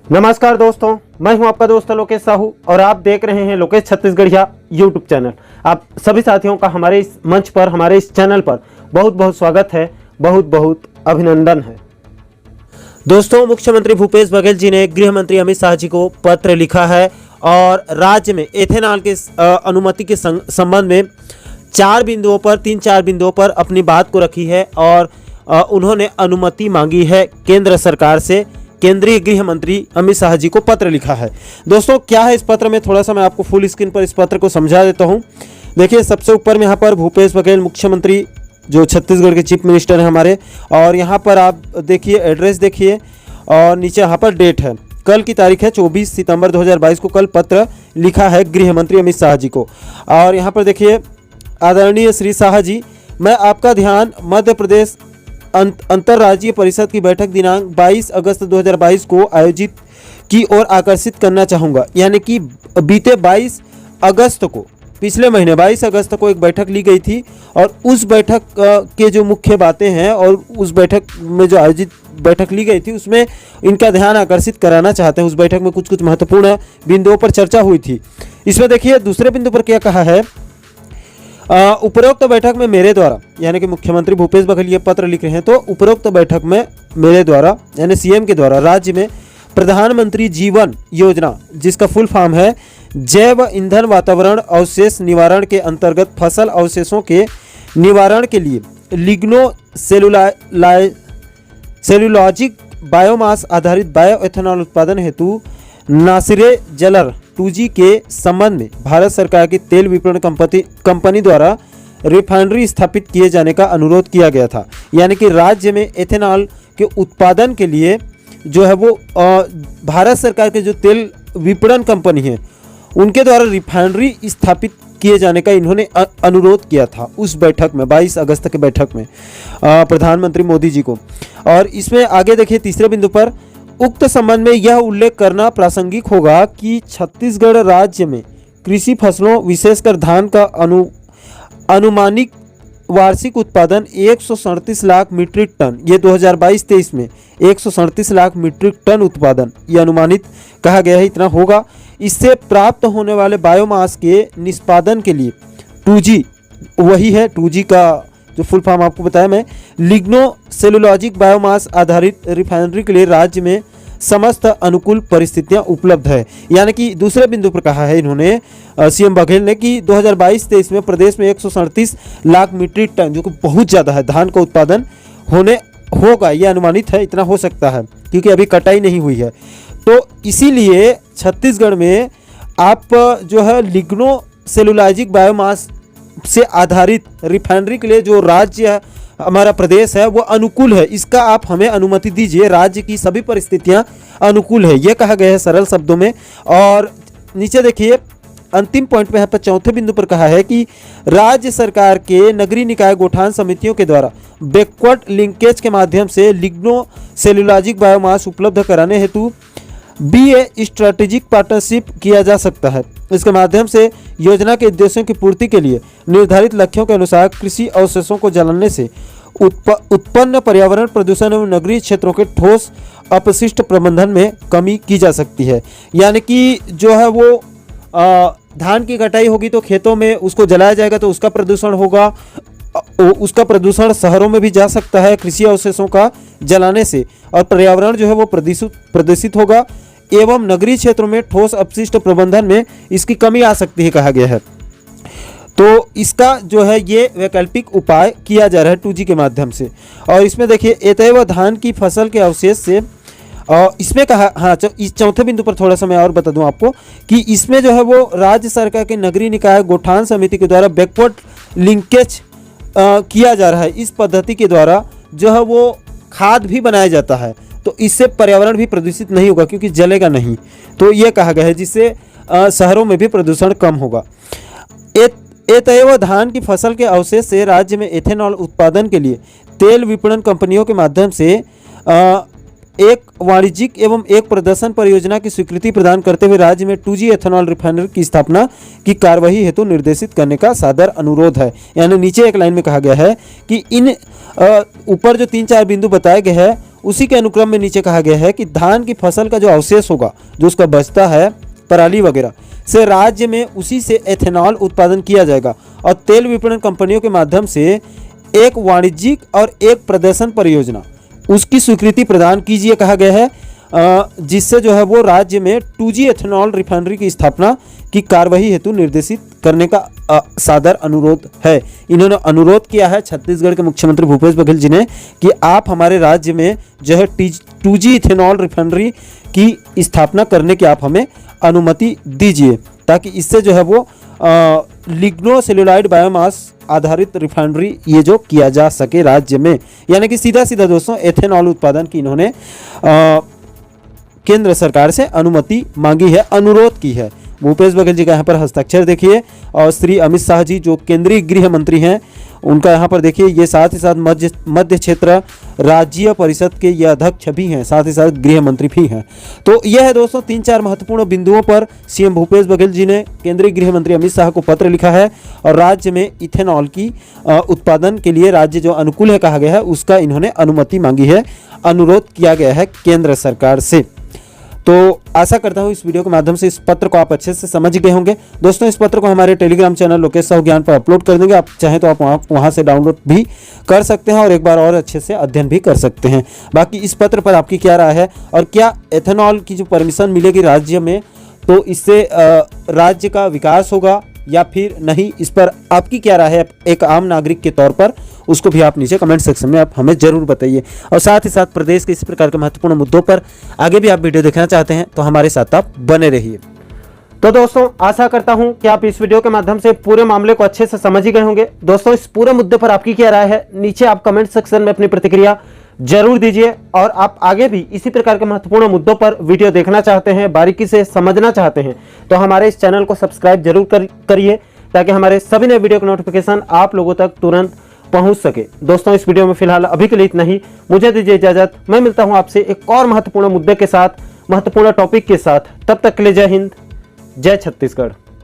नमस्कार दोस्तों, मैं हूं आपका दोस्त लोकेश साहू और आप देख रहे हैं लोकेश छत्तीसगढ़िया यूट्यूब चैनल। आप सभी साथियों का हमारे इस मंच पर, हमारे इस चैनल पर बहुत बहुत स्वागत है, बहुत बहुत अभिनंदन है। दोस्तों, मुख्यमंत्री भूपेश बघेल जी ने गृह मंत्री अमित शाह जी को पत्र लिखा है और राज्य में एथेनॉल के अनुमति के संबंध में तीन चार बिंदुओं पर अपनी बात को रखी है और उन्होंने अनुमति मांगी है केंद्र सरकार से। केंद्रीय गृह मंत्री अमित शाह जी को पत्र लिखा है। दोस्तों, क्या है इस पत्र में, थोड़ा सा मैं आपको फुल स्क्रीन पर इस पत्र को समझा देता हूं। देखिए, सबसे ऊपर में यहाँ पर भूपेश बघेल मुख्यमंत्री जो छत्तीसगढ़ के चीफ मिनिस्टर हैं हमारे, और यहाँ पर आप देखिए एड्रेस देखिए और नीचे यहाँ पर डेट है, कल की तारीख है 24 सितंबर 2022 को कल पत्र लिखा है गृह मंत्री अमित शाह जी को। और यहाँ पर देखिए, आदरणीय श्री शाह जी, मैं आपका ध्यान मध्य प्रदेश अंतर्राज्यीय परिषद की बैठक दिनांक 22 अगस्त 2022 को आयोजित की ओर आकर्षित करना चाहूँगा। यानी कि बीते 22 अगस्त को, पिछले महीने 22 अगस्त को एक बैठक ली गई थी और उस बैठक के जो मुख्य बातें हैं और उस बैठक में जो आयोजित बैठक ली गई थी उसमें इनका ध्यान आकर्षित कराना चाहते हैं। उस बैठक में कुछ महत्वपूर्ण बिंदुओं पर चर्चा हुई थी। इसमें देखिए दूसरे बिंदु पर क्या कहा है, उपरोक्त बैठक में मेरे द्वारा, यानी कि मुख्यमंत्री भूपेश बघेल ये पत्र लिख रहे हैं, तो उपरोक्त बैठक में मेरे द्वारा यानी सीएम के द्वारा राज्य में प्रधानमंत्री जीवन योजना, जिसका फुल फॉर्म है जैव ईंधन वातावरण अवशेष निवारण के अंतर्गत फसल अवशेषों के निवारण के लिए लिग्नो सेलुलॉजिक बायोमास आधारित बायो एथेनॉल उत्पादन हेतु नासिरे जलर 2G के संबंध में भारत सरकार की तेल विपणन कंपनी द्वारा रिफाइनरी स्थापित किए जाने का अनुरोध किया गया था। यानी कि राज्य में एथेनॉल के उत्पादन के लिए जो है वो भारत सरकार के जो तेल विपणन कंपनी है उनके द्वारा रिफाइनरी स्थापित किए जाने का इन्होंने अनुरोध किया था उस बैठक में, 22 अगस्त के बैठक में प्रधानमंत्री मोदी जी को। और इसमें आगे देखिए तीसरे बिंदु पर, उक्त संबंध में यह उल्लेख करना प्रासंगिक होगा कि छत्तीसगढ़ राज्य में कृषि फसलों विशेषकर धान का अनुमानिक वार्षिक उत्पादन 137 लाख मीट्रिक टन, ये 2022-23 में 137 लाख मीट्रिक टन उत्पादन ये अनुमानित कहा गया है, इतना होगा। इससे प्राप्त होने वाले बायोमास के निष्पादन के लिए 2G, वही है 2G का जो फुल फॉर्म आपको बताया मैं, लिग्नो सेलुलॉजिक बायोमास आधारित रिफाइनरी के लिए राज्य में समस्त अनुकूल परिस्थितियां उपलब्ध है। यानी कि दूसरे बिंदु पर कहा है इन्होंने सीएम बघेल ने कि 2022-23 में प्रदेश में 137 लाख मीट्रिक टन, जो कि बहुत ज़्यादा है, धान का उत्पादन होगा, ये अनुमानित है, इतना हो सकता है क्योंकि अभी कटाई नहीं हुई है। तो इसीलिए छत्तीसगढ़ में आप जो है लिग्नो सेलुलॉजिक बायोमास से आधारित रिफाइनरी के लिए जो राज्य हमारा प्रदेश है वो अनुकूल है, इसका आप हमें अनुमति दीजिए, राज्य की सभी परिस्थितियां अनुकूल है, ये कहा गया है सरल शब्दों में। और नीचे देखिए अंतिम पॉइंट में यहाँ पर चौथे बिंदु पर कहा है कि राज्य सरकार के नगरीय निकाय गौठान समितियों के द्वारा बैकवर्ड लिंकेज के माध्यम से लिग्नो सेलुलॉजिक बायोमास उपलब्ध कराने हेतु स्ट्रेटेजिक पार्टनरशिप किया जा सकता है। इसके माध्यम से योजना के उद्देश्यों की पूर्ति के लिए निर्धारित लक्ष्यों के अनुसार कृषि अवशेषों को जलाने से उत्पन्न पर्यावरण प्रदूषण एवं नगरीय क्षेत्रों के ठोस अपशिष्ट प्रबंधन में कमी की जा सकती है। यानी कि जो है वो धान की कटाई होगी तो खेतों में उसको जलाया जाएगा तो उसका प्रदूषण होगा, उसका प्रदूषण शहरों में भी जा सकता है कृषि अवशेषों का जलाने से, और पर्यावरण जो है वो प्रदूषित होगा एवं नगरीय क्षेत्रों में ठोस अपशिष्ट प्रबंधन में इसकी कमी आ सकती है कहा गया है। तो इसका जो है ये वैकल्पिक उपाय किया जा रहा है 2G के माध्यम से। और इसमें देखिए एतएव धान की फसल के अवशेष से, और इसमें कहा, हाँ इस चौथे बिंदु पर थोड़ा सा मैं और बता दूं आपको कि इसमें जो है वो राज्य सरकार के नगरीय निकाय गौठान समिति के द्वारा बैकवर्ड लिंकेज किया जा रहा है। इस पद्धति के द्वारा जो है वो खाद भी बनाया जाता है, तो इससे पर्यावरण भी प्रदूषित नहीं होगा क्योंकि जलेगा नहीं, तो ये कहा गया है, जिससे शहरों में भी प्रदूषण कम होगा। एतएव धान की फसल के अवशेष से राज्य में एथेनॉल उत्पादन के लिए तेल विपणन कंपनियों के माध्यम से एक वाणिज्यिक एवं एक प्रदर्शन परियोजना की स्वीकृति प्रदान करते हुए राज्य में 2G एथेनॉल रिफाइनरी की स्थापना की कार्यवाही हेतु निर्देशित करने का सादर अनुरोध है। यानी नीचे एक लाइन में कहा गया है कि इन ऊपर जो 3-4 बिंदु बताए गए हैं उसी के अनुक्रम में नीचे कहा गया है कि धान की फसल का जो अवशेष होगा, जो उसका बचता है पराली वगैरह से, राज्य में उसी से एथेनॉल उत्पादन किया जाएगा और तेल विपणन कंपनियों के माध्यम से एक वाणिज्यिक और एक प्रदर्शन परियोजना उसकी स्वीकृति प्रदान कीजिए कहा गया है, जिससे जो है वो राज्य में 2G एथेनॉल रिफाइनरी की स्थापना की कार्यवाही हेतु निर्देशित करने का सादर अनुरोध है। इन्होंने अनुरोध किया है छत्तीसगढ़ के मुख्यमंत्री भूपेश बघेल जी ने कि आप हमारे राज्य में जो है 2G इथेनॉल रिफाइनरी की स्थापना करने की आप हमें अनुमति दीजिए, ताकि इससे जो है वो लिग्नोसेल्यूलाइड बायोमास आधारित रिफाइनरी ये जो किया जा सके राज्य में। यानी कि सीधा सीधा दोस्तों एथेनॉल उत्पादन की इन्होंने केंद्र सरकार से अनुमति मांगी है, अनुरोध की है। भूपेश बघेल जी का यहाँ पर हस्ताक्षर देखिए, और श्री अमित शाह जी जो केंद्रीय गृह मंत्री हैं उनका यहाँ पर देखिए, ये साथ ही साथ मध्य क्षेत्र राज्य परिषद के ये अध्यक्ष भी हैं, साथ ही साथ गृह मंत्री भी हैं। तो यह है दोस्तों 3-4 महत्वपूर्ण बिंदुओं पर सीएम भूपेश बघेल जी ने केंद्रीय गृह मंत्री अमित शाह को पत्र लिखा है और राज्य में इथेनॉल की उत्पादन के लिए राज्य जो अनुकूल है कहा गया है उसका इन्होंने अनुमति मांगी है, अनुरोध किया गया है केंद्र सरकार से। तो आशा करता हूँ इस वीडियो के माध्यम से इस पत्र को आप अच्छे से समझ गए होंगे। दोस्तों इस पत्र को हमारे टेलीग्राम चैनल लोकेश साहू ज्ञान पर अपलोड कर देंगे, आप चाहें तो आप वहाँ से डाउनलोड भी कर सकते हैं और एक बार और अच्छे से अध्ययन भी कर सकते हैं। बाकी इस पत्र पर आपकी क्या राय है और क्या एथेनॉल की जो परमिशन मिलेगी राज्य में तो इससे राज्य का विकास होगा या फिर नहीं, इस पर आपकी क्या राय है एक आम नागरिक के तौर पर, उसको भी आप नीचे कमेंट सेक्शन में आप हमें जरूर बताइए। और साथ ही साथ प्रदेश के इसी प्रकार के महत्वपूर्ण मुद्दों पर आगे भी आप वीडियो देखना चाहते हैं तो हमारे साथ आप बने रहिए। तो दोस्तों आशा करता हूं कि आप इस वीडियो के माध्यम से पूरे मामले को अच्छे से समझ ही गए होंगे। दोस्तों इस पूरे मुद्दे पर आपकी क्या राय है, नीचे आप कमेंट सेक्शन में अपनी प्रतिक्रिया जरूर दीजिए। और आप आगे भी इसी प्रकार के महत्वपूर्ण मुद्दों पर वीडियो देखना चाहते हैं, बारीकी से समझना चाहते हैं तो हमारे इस चैनल को सब्सक्राइब जरूर करिए, ताकि हमारे सभी नए वीडियो का नोटिफिकेशन आप लोगों तक तुरंत पहुंच सके। दोस्तों इस वीडियो में फिलहाल अभी के लिए इतना ही, मुझे दीजिए इजाजत। मैं मिलता हूं आपसे एक और महत्वपूर्ण मुद्दे के साथ, महत्वपूर्ण टॉपिक के साथ। तब तक के लिए जय हिंद, जय छत्तीसगढ़।